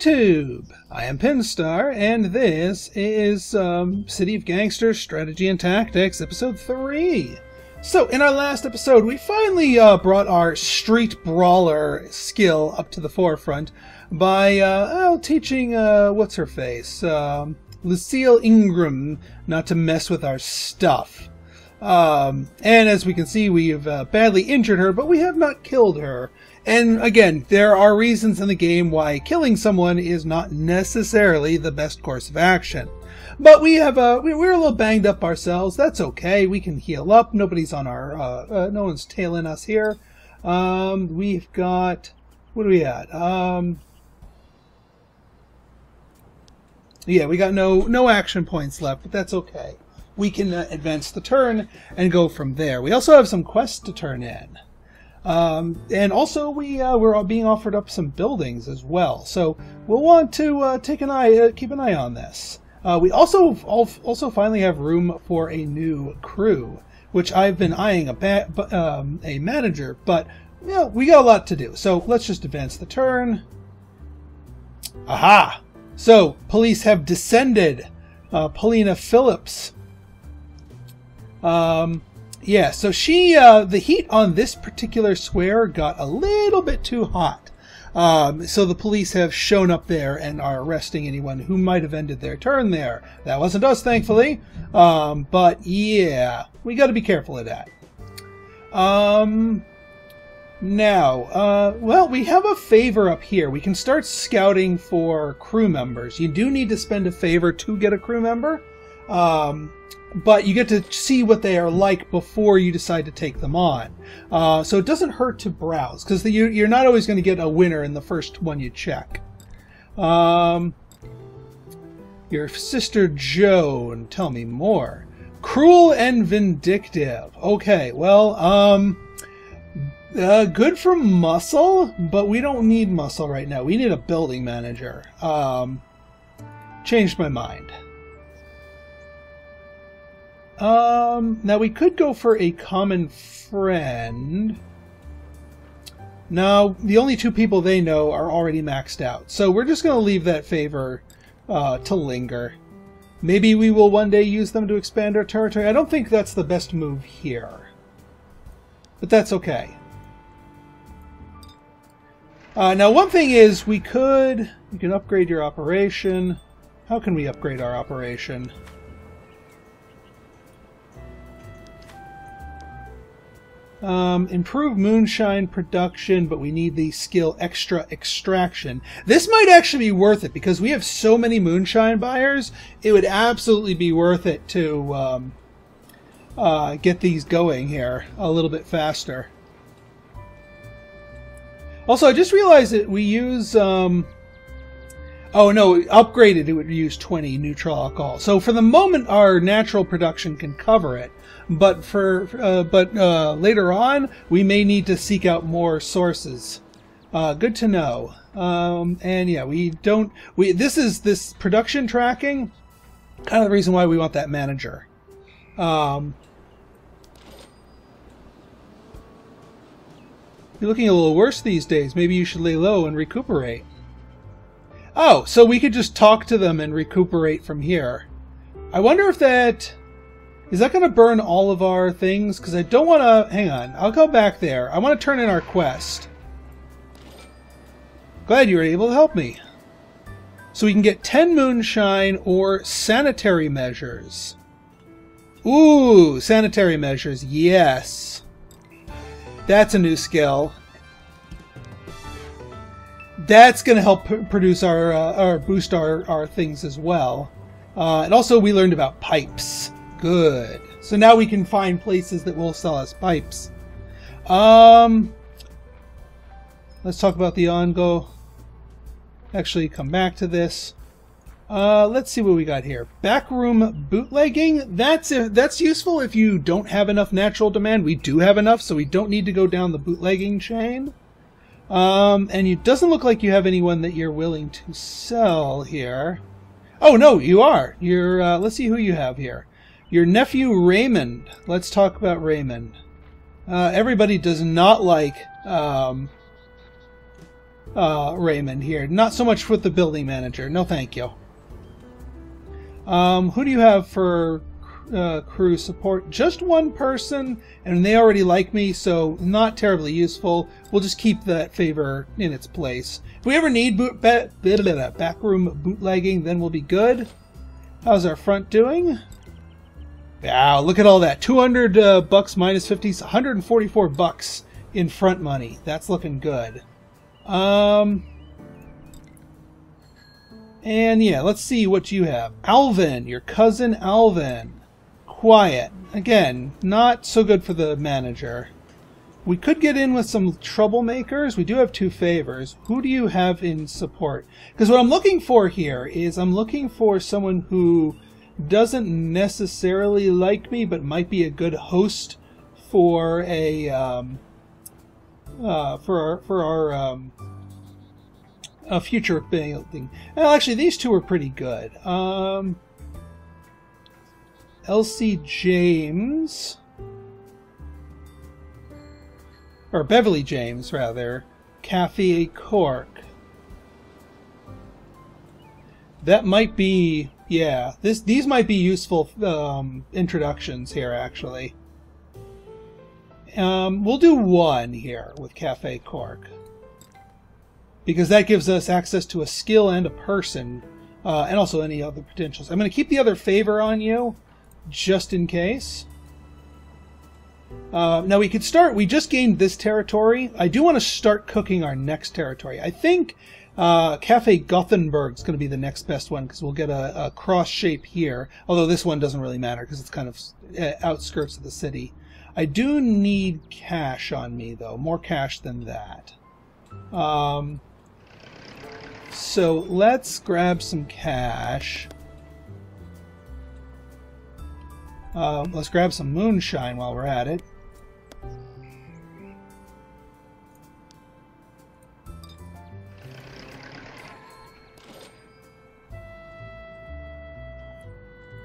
YouTube! I am Pinstar, and this is City of Gangsters Strategy and Tactics, Episode 3. So, in our last episode, we finally brought our street brawler skill up to the forefront by teaching, what's-her-face, Lucille Ingram not to mess with our stuff. And as we can see, we have badly injured her, but we have not killed her. And again, there are reasons in the game why killing someone is not necessarily the best course of action. But we have we're a little banged up ourselves. That's okay. We can heal up. Nobody's on our no one's tailing us here. We've got, what do we at? Yeah, we got no action points left, but that's okay. We can advance the turn and go from there. We also have some quests to turn in. And also we're being offered up some buildings as well, so we'll want to keep an eye on this. We also finally have room for a new crew, which I've been eyeing a manager, but yeah, we got a lot to do. So let's just advance the turn. Aha! So police have descended. Paulina Phillips. Yeah, so she, the heat on this particular square got a little bit too hot. So the police have shown up there and are arresting anyone who might have ended their turn there. That wasn't us, thankfully. But yeah, we got to be careful of that. Now, well, we have a favor up here. We can start scouting for crew members. You do need to spend a favor to get a crew member. But you get to see what they are like before you decide to take them on. So it doesn't hurt to browse, because you're not always going to get a winner in the first one you check. Your sister Joan, tell me more. Cruel and vindictive. Okay, well, good for muscle, but we don't need muscle right now. We need a building manager. Changed my mind. Now we could go for a common friend. No, the only two people they know are already maxed out. So we're just going to leave that favor to linger. Maybe we will one day use them to expand our territory. I don't think that's the best move here. But that's okay. Now one thing is you can upgrade your operation. How can we upgrade our operation? Improve moonshine production, but we need the skill extra extraction. This might actually be worth it because we have so many moonshine buyers. It would absolutely be worth it to get these going here a little bit faster. Also, I just realized that we use oh no, upgraded it would use 20 neutral alcohol. So for the moment, our natural production can cover it. But later on, we may need to seek out more sources. Good to know. And yeah, this production tracking, kind of the reason why we want that manager. You're looking a little worse these days. Maybe you should lay low and recuperate. Oh, so we could just talk to them and recuperate from here. I wonder if that... Is that going to burn all of our things? Because I don't want to... Hang on. I'll go back there. I want to turn in our quest. Glad you were able to help me. So we can get 10 moonshine or sanitary measures. Ooh, sanitary measures. Yes. That's a new skill. That's going to help produce our boost our things as well. And also we learned about pipes. Good. So now we can find places that will sell us pipes. Let's talk about the on-go. Actually, come back to this. Let's see what we got here. Backroom bootlegging. That's useful if you don't have enough natural demand. We do have enough, so we don't need to go down the bootlegging chain. And it doesn't look like you have anyone that you're willing to sell here. Oh, no, you are. You're, let's see who you have here. Your nephew Raymond. Let's talk about Raymond. Everybody does not like Raymond here. Not so much with the building manager. No, thank you. Who do you have for crew support? Just one person, and they already like me, so not terribly useful. We'll just keep that favor in its place. If we ever need backroom bootlegging, then we'll be good. How's our front doing? Wow, look at all that. 200 bucks minus 50, 144 bucks in front money. That's looking good. And yeah, let's see what you have. Alvin, your cousin Alvin. Quiet. Again, not so good for the manager. We could get in with some troublemakers. We do have 2 favors. Who do you have in support? Because what I'm looking for here is I'm looking for someone who doesn't necessarily like me, but might be a good host for a a future building. Well, actually, these 2 are pretty good. Elsie James, or Beverly James, rather. Cafe Cork. That might be, yeah. These might be useful introductions here, actually. We'll do 1 here with Cafe Cork, because that gives us access to a skill and a person, and also any other potentials. I'm going to keep the other favor on you, just in case. Now we could start, we just gained this territory. I do want to start cooking our next territory. I think Cafe Gothenburg is going to be the next best one, because we'll get a cross shape here, although this one doesn't really matter because it's kind of outskirts of the city. I do need cash on me, though, more cash than that. So let's grab some cash. Let's grab some moonshine while we're at it.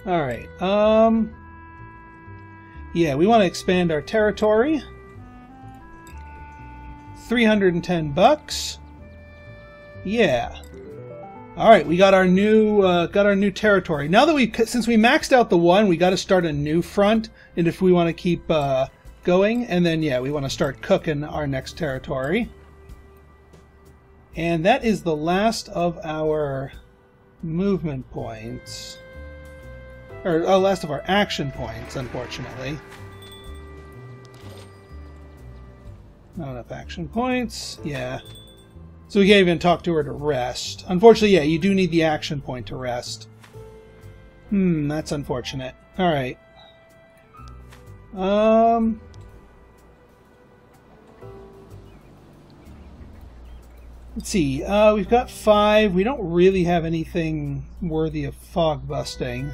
Alright, yeah, we want to expand our territory. 310 bucks. Yeah. Alright, we got our new territory. Now that since we maxed out the 1, we got to start a new front, and if we want to keep going, and then yeah, we want to start cooking our next territory. And that is the last of our movement points. Or last of our action points, unfortunately. Not enough action points. Yeah. So we can't even talk to her to rest. Unfortunately, yeah, you do need the action point to rest. That's unfortunate. Alright. Let's see. We've got 5. We don't really have anything worthy of fog busting.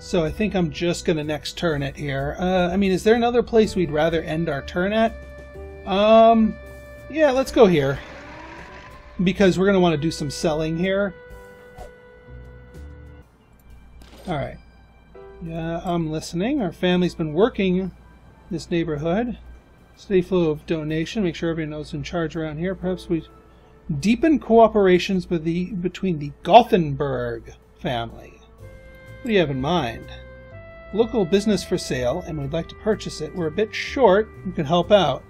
So I think I'm just going to next turn it here. I mean, is there another place we'd rather end our turn at? Yeah, let's go here. Because we're going to want to do some selling here. Alright. Yeah, I'm listening. Our family's been working in this neighborhood. Stay flow of donation. Make sure everyone knows in charge around here. Perhaps we deepen cooperations between the Gothenburg family. What do you have in mind? Local business for sale, and we'd like to purchase it. We're a bit short. You can help out.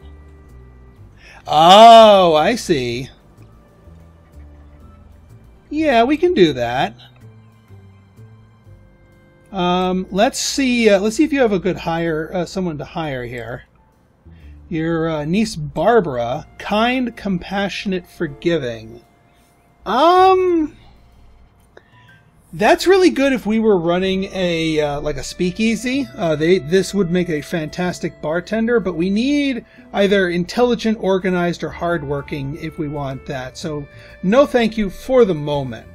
Oh, I see. Yeah, we can do that. Let's see if you have a good someone to hire here. Your niece Barbara, kind, compassionate, forgiving. That's really good if we were running a like a speakeasy. This would make a fantastic bartender, but we need either intelligent, organized, or hardworking if we want that. So no thank you for the moment.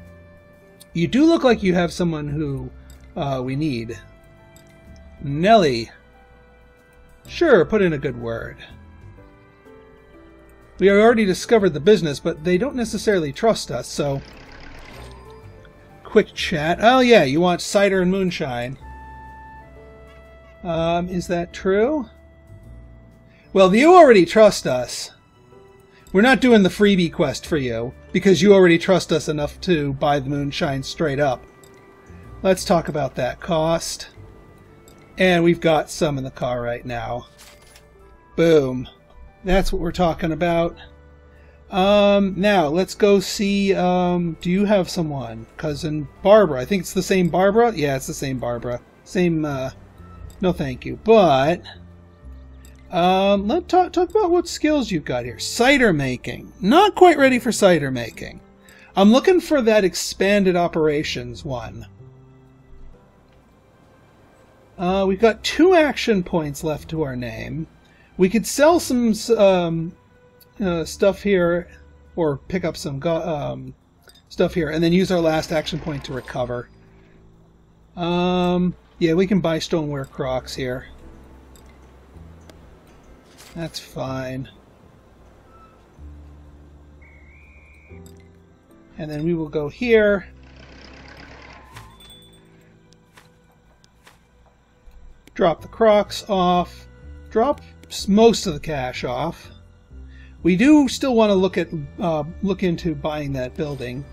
You do look like you have someone who we need. Nellie. Sure, put in a good word. We already discovered the business, but they don't necessarily trust us, so... Quick chat. Oh yeah, you want cider and moonshine. Is that true? Well, you already trust us. We're not doing the freebie quest for you, because you already trust us enough to buy the moonshine straight up. Let's talk about that cost. And we've got some in the car right now. Boom. That's what we're talking about. Now, let's go see, do you have someone? Cousin Barbara. I think it's the same Barbara? Yeah, it's the same Barbara. Same, no thank you. But, let's talk about what skills you've got here. Cider making. Not quite ready for cider making. I'm looking for that expanded operations one. We've got 2 action points left to our name. We could sell some stuff here, or pick up some stuff here, and then use our last action point to recover. Yeah, we can buy stoneware Crocs here. That's fine. And then we will go here. Drop the Crocs off. Drop most of the cash off. We do still want to look into buying that building.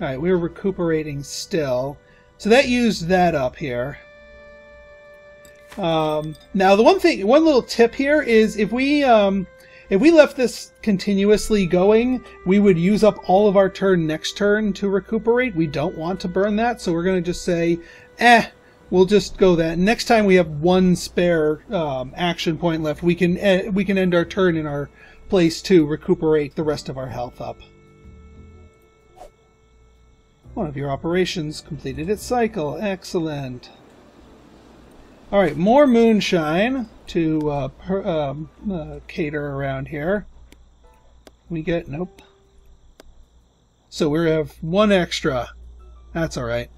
All right, we're recuperating still, so that used that up here. Now, the one little tip here is if we left this continuously going, we would use up all of our turn next turn to recuperate. We don't want to burn that, so we're going to just say, we'll just go that. Next time we have 1 spare action point left, we can end our turn in our place to recuperate the rest of our health up. One of your operations completed its cycle. Excellent. All right, more moonshine to cater around here. We get nope. So we have 1 extra. That's all right.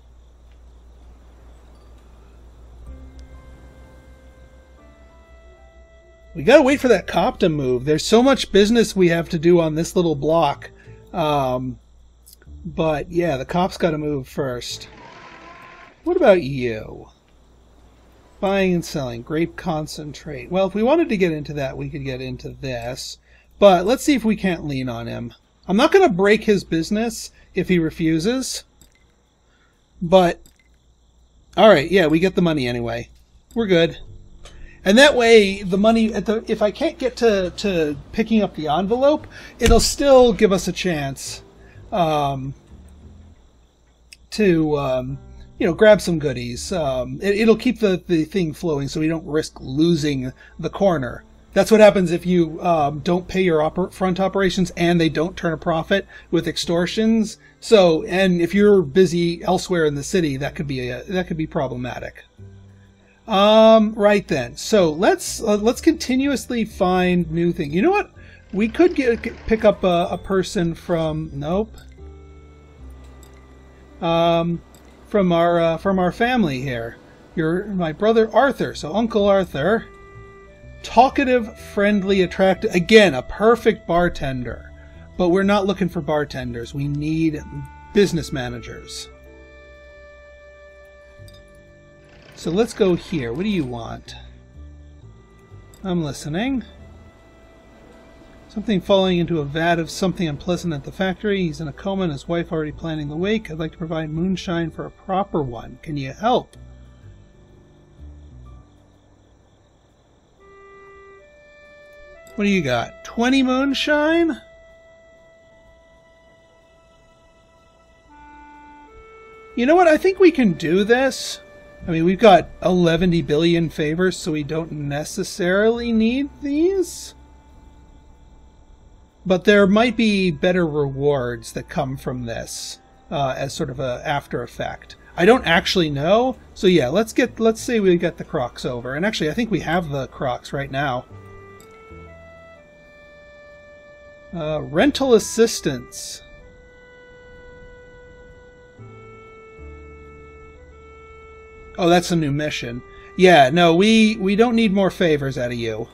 We gotta wait for that cop to move. There's so much business we have to do on this little block. But yeah, the cop's gotta move first. What about you? Buying and selling. Grape concentrate. Well, if we wanted to get into that, we could get into this. But let's see if we can't lean on him. I'm not gonna break his business if he refuses. But, alright, yeah, we get the money anyway. We're good. And that way, the money, if I can't get to picking up the envelope, it'll still give us a chance to grab some goodies. It'll keep the thing flowing so we don't risk losing the corner. That's what happens if you don't pay your front operations and they don't turn a profit with extortions. So, and if you're busy elsewhere in the city, that could be problematic. Right then. So let's continuously find new things. You know what? We could pick up a person from from our family here. You're my brother Arthur, so Uncle Arthur. Talkative, friendly, attractive. Again, a perfect bartender. But we're not looking for bartenders. We need business managers. So let's go here. What do you want? I'm listening. Something falling into a vat of something unpleasant at the factory. He's in a coma and his wife already planning the wake. I'd like to provide moonshine for a proper one. Can you help? What do you got? 20 moonshine? You know what? I think we can do this. I mean, we've got 11 billion favors, so we don't necessarily need these. But there might be better rewards that come from this as sort of a after effect. I don't actually know. So yeah, let's say we get the Crocs over. And actually, I think we have the Crocs right now. Rental assistance. Oh, that's a new mission. Yeah, no, we don't need more favors out of you.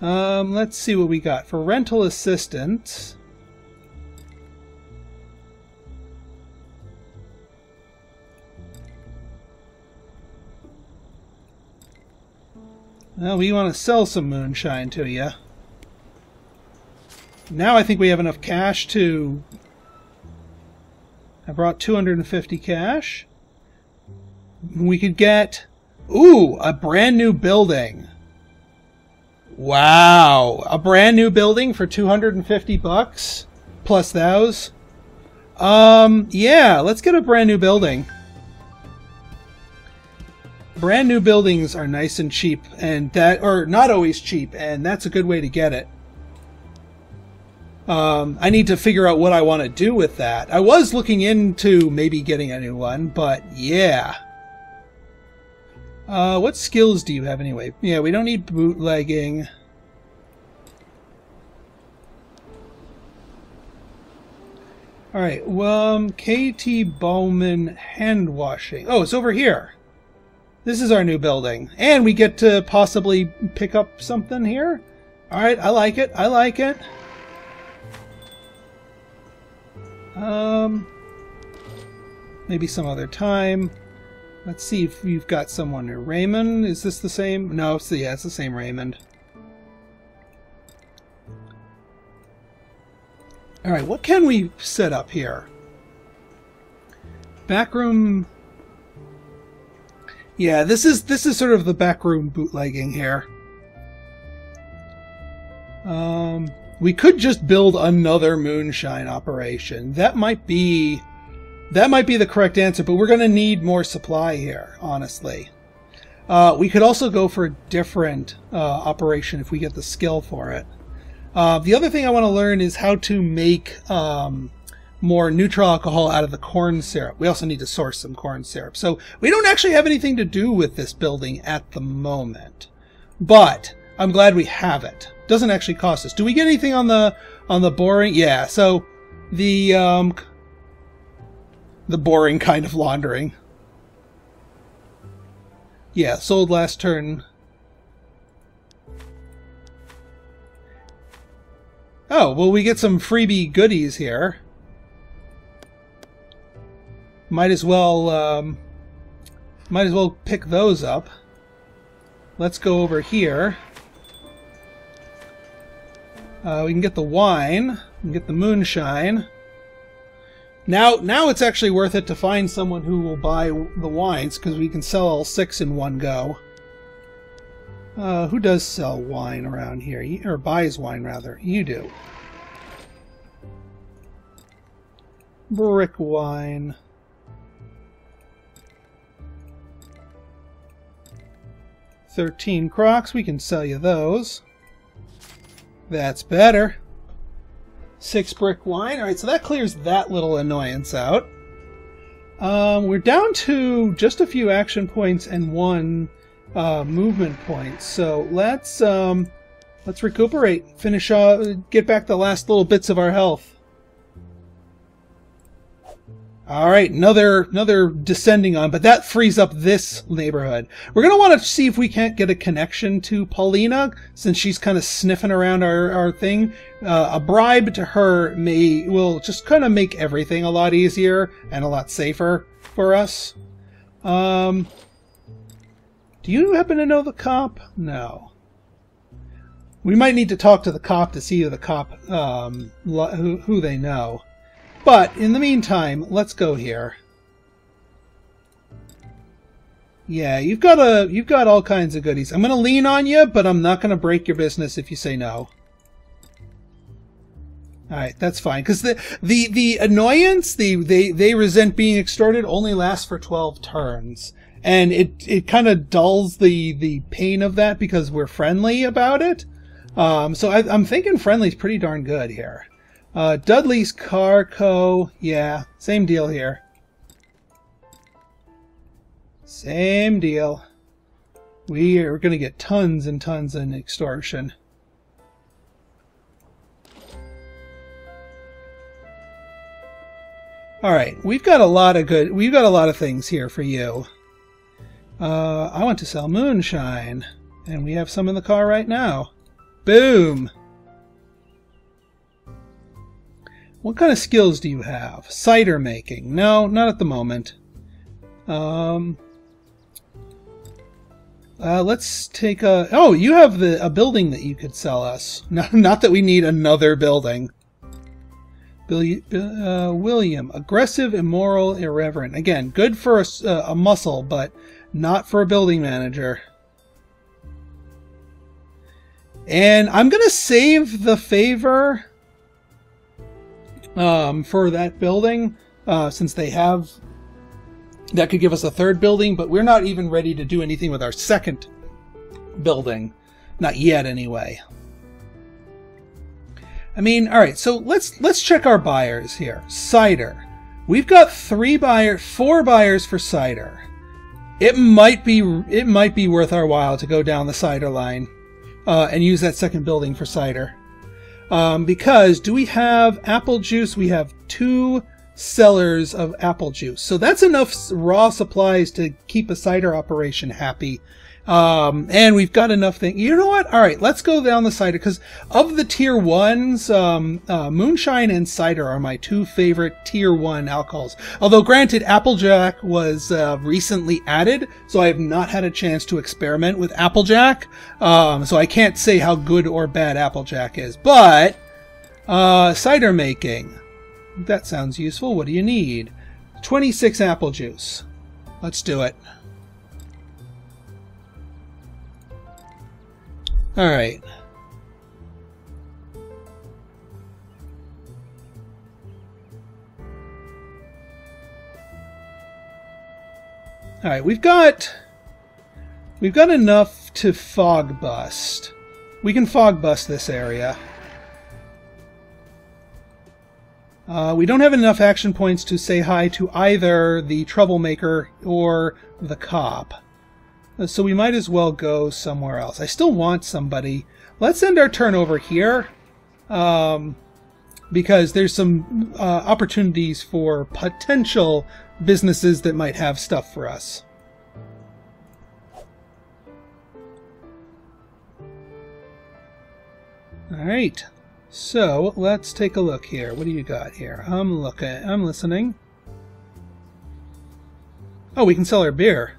Let's see what we got. For rental assistance... Well, we want to sell some moonshine to you. Now I think we have enough cash to... I brought 250 cash. We could get... Ooh, a brand new building. Wow. A brand new building for 250 bucks? Plus those? Yeah, let's get a brand new building. Brand new buildings are nice and cheap, and that, or not always cheap, and that's a good way to get it. I need to figure out what I want to do with that. I was looking into maybe getting a new one, but yeah. What skills do you have anyway? Yeah, we don't need bootlegging. Alright, well, KT Bowman hand washing. Oh, it's over here. This is our new building. And we get to possibly pick up something here. Alright, I like it. I like it. Maybe some other time. Let's see if we've got someone here. Raymond, is this the same? No, yeah, it's the same Raymond. Alright, what can we set up here? Backroom... Yeah, this is sort of the backroom bootlegging here. We could just build another moonshine operation. That might be the correct answer, but we're going to need more supply here, honestly. We could also go for a different operation if we get the skill for it. The other thing I want to learn is how to make more neutral alcohol out of the corn syrup. We also need to source some corn syrup. So we don't actually have anything to do with this building at the moment. But I'm glad we have it. Doesn't actually cost us. Do we get anything on the boring? Yeah, so the boring kind of laundering. Yeah, sold last turn. Oh, well, we get some freebie goodies here. Might as well pick those up. Let's go over here. We can get the wine. We can get the moonshine. Now it's actually worth it to find someone who will buy the wines, because we can sell all 6 in one go. Who does sell wine around here? Or buys wine, rather. You do. Brick wine. 13 crocs. We can sell you those. That's better. 6 brick wine. Alright, so that clears that little annoyance out. We're down to just a few action points and 1 movement point. So let's recuperate. Finish get back the last little bits of our health. Alright, another descending on, but that frees up this neighborhood. We're going to want to see if we can't get a connection to Paulina, since she's kind of sniffing around our thing. A bribe to her will just kind of make everything a lot easier and a lot safer for us. Do you happen to know the cop? No. We might need to talk to the cop to see who the cop, who they know. But, in the meantime, let's go here. Yeah, you've got all kinds of goodies. I'm going to lean on you, but I'm not going to break your business if you say no. Alright, that's fine. Because the annoyance, they resent being extorted, only lasts for 12 turns. And it kind of dulls the pain of that because we're friendly about it. So I'm thinking friendly's pretty darn good here. Dudley's Car Co. Yeah, same deal here. Same deal. We're going to get tons and tons in extortion. Alright, we've got a lot of things here for you. I want to sell moonshine. And we have some in the car right now. Boom! What kind of skills do you have? Cider making. No, not at the moment. Let's take a... Oh, you have a building that you could sell us. Not that we need another building. William. Aggressive, immoral, irreverent. Again, good for a muscle, but not for a building manager. And I'm going to save the favor for that building, since they have... That could give us a third building, but we're not even ready to do anything with our second building. Not yet, anyway. I mean, all right, so let's check our buyers here. Cider. We've got 4 buyers for cider. It might be worth our while to go down the cider line and use that second building for cider. Because do we have apple juice? We have 2 sellers of apple juice. So that's enough raw supplies to keep a cider operation happy. And we've got enough things. You know what? All right, let's go down the cider, because of the tier 1s, Moonshine and cider are my 2 favorite tier 1 alcohols. Although granted, Applejack was recently added, so I have not had a chance to experiment with Applejack. So I can't say how good or bad Applejack is. But cider making. That sounds useful. What do you need? 26 apple juice. Let's do it. Alright. Alright, we've got enough to fog bust. We can fog bust this area. We don't have enough action points to say hi to either the troublemaker or the cop. So we might as well go somewhere else. I still want somebody. Let's end our turn over here. Because there's some opportunities for potential businesses that might have stuff for us. Alright. So, let's take a look here. What do you got here? I'm listening. Oh, we can sell our beer.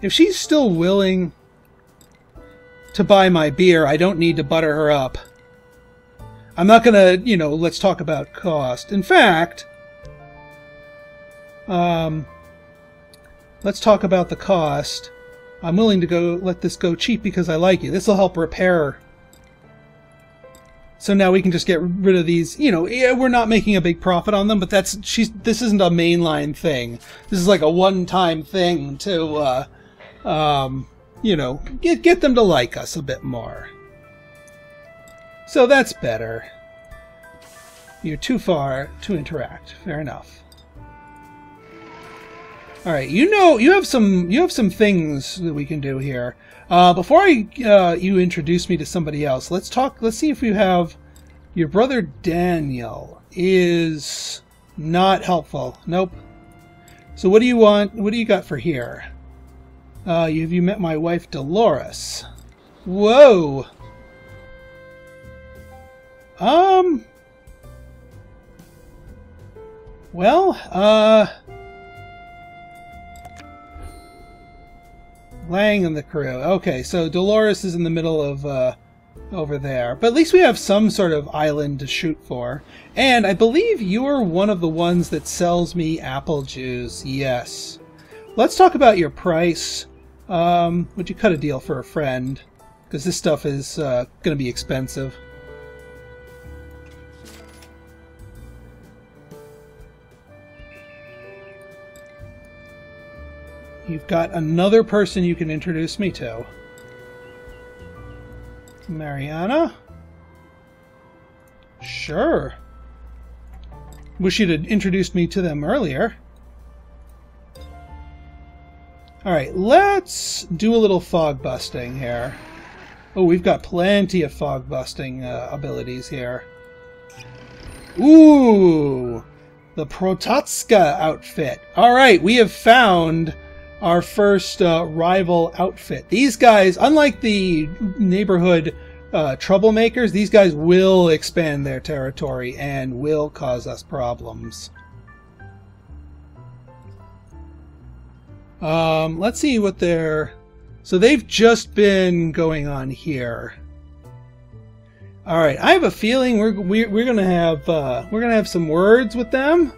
If she's still willing to buy my beer, I don't need to butter her up. I'm not gonna, let's talk about cost. In fact, let's talk about the cost. I'm willing to let this go cheap because I like you. This will help repair. So now we can just get rid of these. Yeah, we're not making a big profit on them, but this isn't a mainline thing. This is like a one-time thing to, get them to like us a bit more. So that's better. You're too far to interact. Fair enough. All right, you have some things that we can do here. Before you introduce me to somebody else, let's see if you have your brother Daniel is not helpful. Nope. So what do you want? What do you got for here? Have you met my wife Dolores? Whoa. Well, Lang and the crew. Okay, so Dolores is in the middle of over there. But at least we have some sort of island to shoot for. And I believe you're one of the ones that sells me apple juice. Yes. Let's talk about your price. Would you cut a deal for a friend? Because this stuff is going to be expensive. You've got another person you can introduce me to. Mariana? Sure. Wish you'd have introduced me to them earlier. Alright, let's do a little fog busting here. Oh, we've got plenty of fog busting abilities here. Ooh! The Prototska outfit. Alright, we have found our first rival outfit. These guys, unlike the neighborhood troublemakers, these guys will expand their territory and will cause us problems. Let's see what they're... So they've just been going on here. All right, I have a feeling we're gonna have some words with them.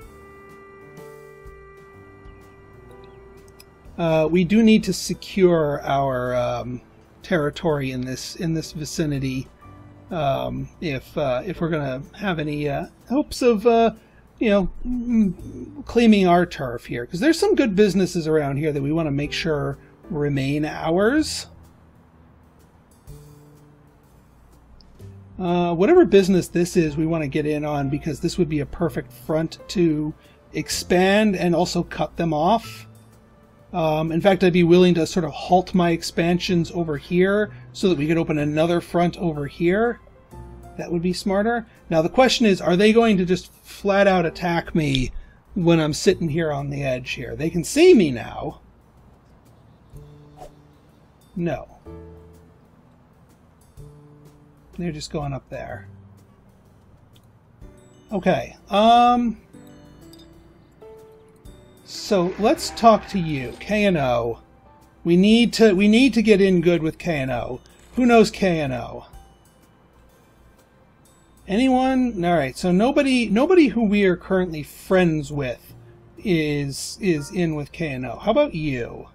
We do need to secure our territory in this vicinity if we're gonna have any hopes of claiming our turf here, because there's some good businesses around here that we want to make sure remain ours. Whatever business this is, we want to get in on, because this would be a perfect front to expand and also cut them off. In fact, I'd be willing to sort of halt my expansions over here so that we could open another front over here. That would be smarter. Now the question is, are they going to just flat out attack me when I'm sitting here on the edge here? They can see me now. No. They're just going up there. Okay. So let's talk to you, K&O. We need to get in good with K&O. Who knows K&O? Anyone? All right. So nobody who we are currently friends with is in with K&O. How about you?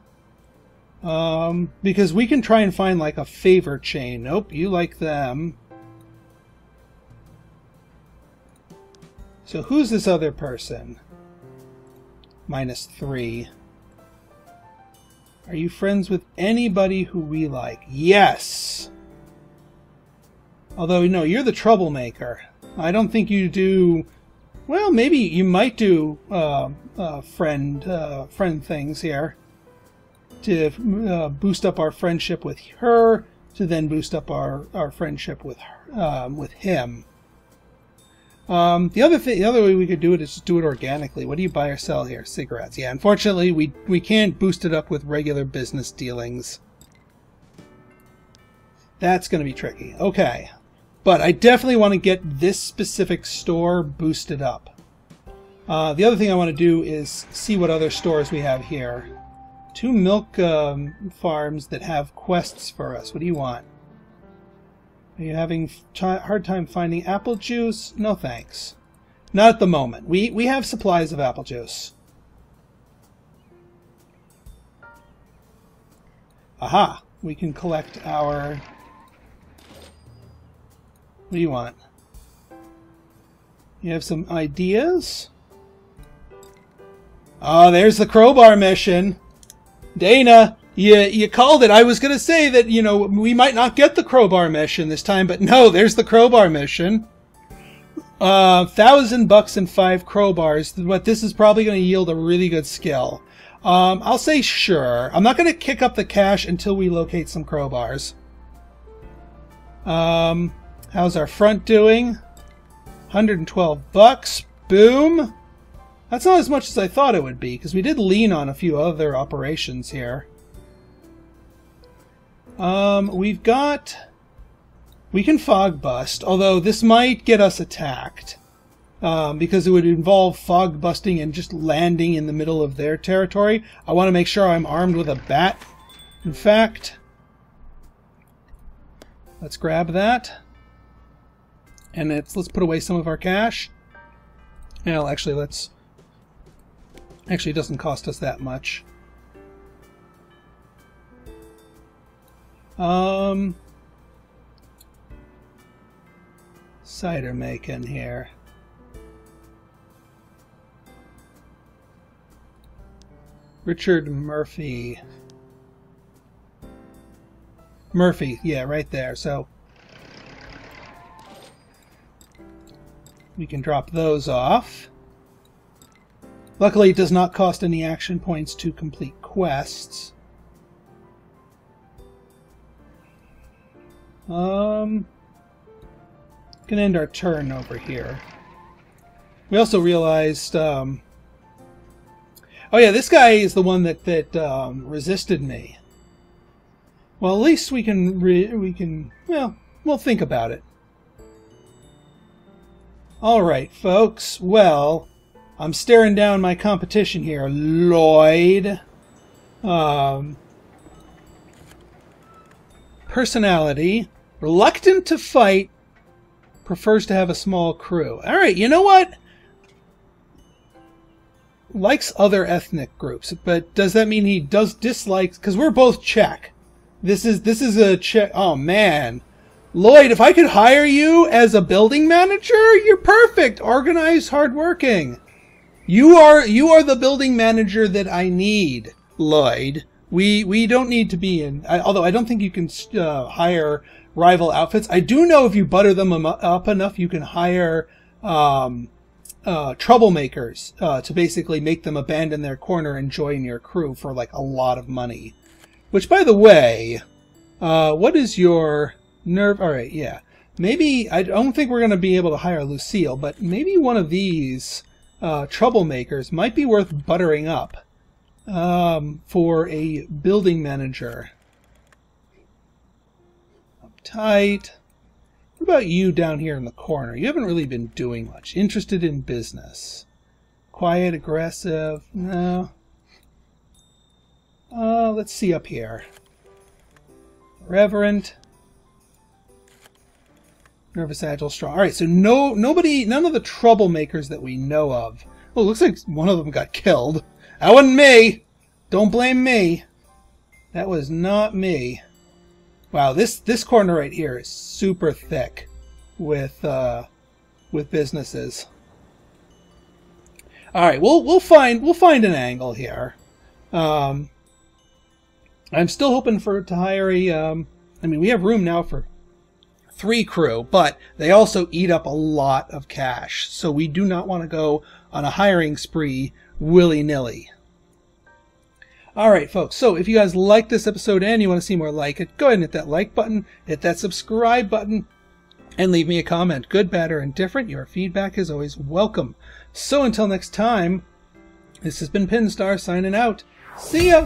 Because we can try and find like a favor chain. Nope, you like them. So who's this other person? -3. Are you friends with anybody who we like? Yes! Although, no, you're the troublemaker. I don't think you do... Well, maybe you might do friend things here. To boost up our friendship with her, to then boost up our friendship with him. The other way we could do it is just do it organically. What do you buy or sell here? Cigarettes. Yeah, unfortunately, we can't boost it up with regular business dealings. That's going to be tricky. Okay. But I definitely want to get this specific store boosted up. The other thing I want to do is see what other stores we have here. 2 milk farms that have quests for us. What do you want? Are you having hard time finding apple juice? No thanks. Not at the moment. We have supplies of apple juice. Aha! We can collect our... What do you want? You have some ideas? Oh, there's the crowbar mission! Dana, you called it. I was going to say that, you know, we might not get the crowbar mission this time, but no, there's the crowbar mission. $1,000 and 5 crowbars. But this is probably going to yield a really good skill. I'll say sure. I'm not going to kick up the cash until we locate some crowbars. How's our front doing? $112. Boom. That's not as much as I thought it would be, because we did lean on a few other operations here. We can fog bust, although this might get us attacked. Because it would involve fog busting and just landing in the middle of their territory. I want to make sure I'm armed with a bat. In fact, let's grab that. And let's put away some of our cash. Well, actually, Actually, it doesn't cost us that much. Cider making here. Richard Murphy. Murphy, yeah, right there. So we can drop those off. Luckily, it does not cost any action points to complete quests. Can end our turn over here. We also realized, oh yeah, this guy is the one that resisted me. Well, at least we can we'll think about it. Alright, folks. Well, I'm staring down my competition here. Lloyd. Personality. Reluctant to fight. Prefers to have a small crew. Alright, you know what? Likes other ethnic groups, but does that mean he does dislike? Because we're both Czech. This is a Czech. Oh man, Lloyd, if I could hire you as a building manager, you're perfect. Organized, hardworking. You are the building manager that I need, Lloyd. We don't need to be in. Although I don't think you can hire rival outfits. I do know if you butter them up enough, you can hire troublemakers to basically make them abandon their corner and join your crew for like a lot of money. Which, by the way, what is your nerve? All right, yeah. Maybe, I don't think we're going to be able to hire Lucille, but maybe one of these troublemakers might be worth buttering up for a building manager. Uptight. What about you down here in the corner? You haven't really been doing much. Interested in business. Quiet, aggressive. No. Let's see up here. Reverent. Nervous, agile, strong. Alright, so none of the troublemakers that we know of. Oh, it looks like one of them got killed. That wasn't me! Don't blame me. That was not me. Wow, this corner right here is super thick with businesses. All right, we'll find an angle here. I'm still hoping to hire a. I mean, we have room now for 3 crew, but they also eat up a lot of cash, so we do not want to go on a hiring spree willy-nilly. Alright folks, so if you guys like this episode and you want to see more like it, go ahead and hit that like button, hit that subscribe button, and leave me a comment. Good, bad, or indifferent, your feedback is always welcome. So until next time, this has been Pinstar signing out. See ya!